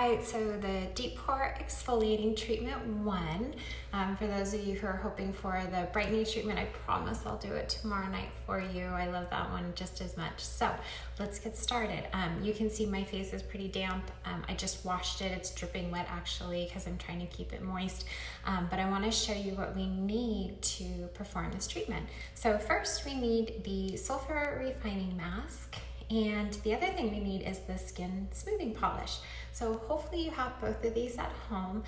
right, so the Deep Pore Exfoliating Treatment 1. For those of you who are hoping for the brightening treatment, I promise I'll do it tomorrow night for you. I love that one just as much. So let's get started. You can see my face is pretty damp. I just washed it. It's dripping wet actually because I'm trying to keep it moist. But I want to show you what we need to perform this treatment. So first we need the sulfur refining mask. And the other thing we need is the skin smoothing polish. So hopefully you have both of these at home.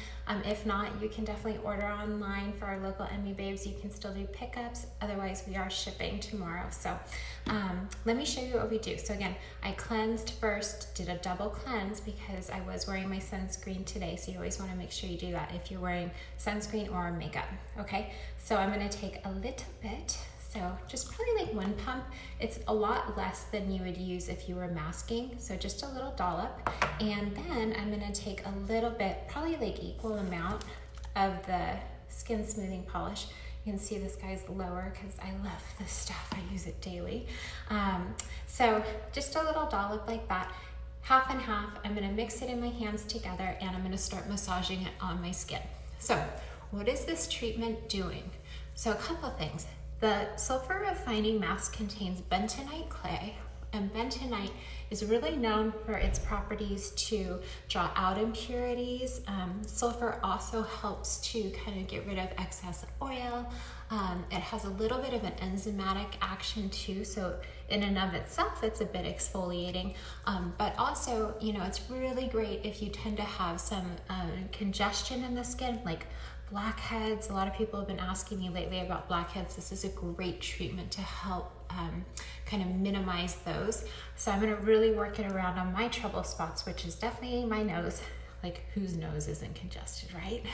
If not, you can definitely order online for our local Emme babes. You can still do pickups. Otherwise, we are shipping tomorrow. So let me show you what we do. So again, I cleansed first, did a double cleanse because I was wearing my sunscreen today. So you always want to make sure you do that if you're wearing sunscreen or makeup. Okay, so I'm going to take a little bit. So just probably like one pump. It's a lot less than you would use if you were masking. So just a little dollop. And then I'm gonna take a little bit, probably like equal amount of the skin smoothing polish. You can see this guy's lower because I love this stuff. I use it daily. So just a little dollop like that, half and half. I'm gonna mix it in my hands together and I'm gonna start massaging it on my skin. So what is this treatment doing? So a couple of things. The sulfur refining mask contains bentonite clay, and bentonite is really known for its properties to draw out impurities. Sulfur also helps to kind of get rid of excess oil. It has a little bit of an enzymatic action too, so in and of itself, it's a bit exfoliating. But also, you know, it's really great if you tend to have some congestion in the skin, like blackheads. A lot of people have been asking me lately about blackheads. This is a great treatment to help kind of minimize those. So I'm gonna really work it around on my trouble spots, which is definitely my nose. Like whose nose isn't congested, right?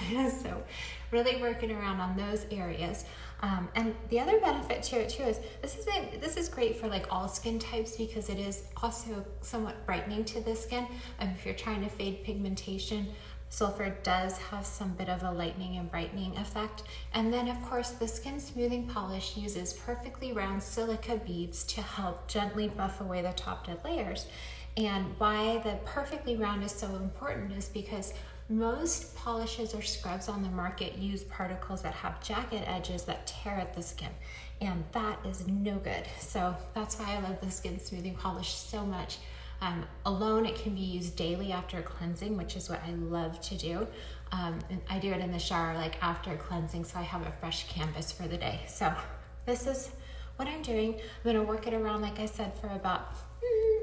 So really working around on those areas. And the other benefit to it too is this is great for like all skin types because it is also somewhat brightening to the skin. If you're trying to fade pigmentation, sulfur does have some bit of a lightening and brightening effect. And then of course the skin smoothing polish uses perfectly round silica beads to help gently buff away the top dead layers. And why the perfectly round is so important is because most polishes or scrubs on the market use particles that have jagged edges that tear at the skin, and that is no good. So that's why I love the skin smoothing polish so much. Alone, it can be used daily after cleansing, which is what I love to do. And I do it in the shower, like after cleansing, so I have a fresh canvas for the day. So this is what I'm doing. I'm gonna work it around, like I said, for about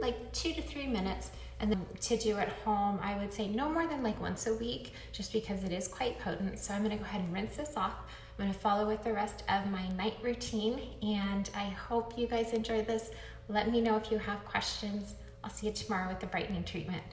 like 2 to 3 minutes. And then to do at home, I would say no more than like once a week, just because it is quite potent. So I'm gonna go ahead and rinse this off. I'm gonna follow with the rest of my night routine. And I hope you guys enjoyed this. Let me know if you have questions. I'll see you tomorrow with the brightening treatment.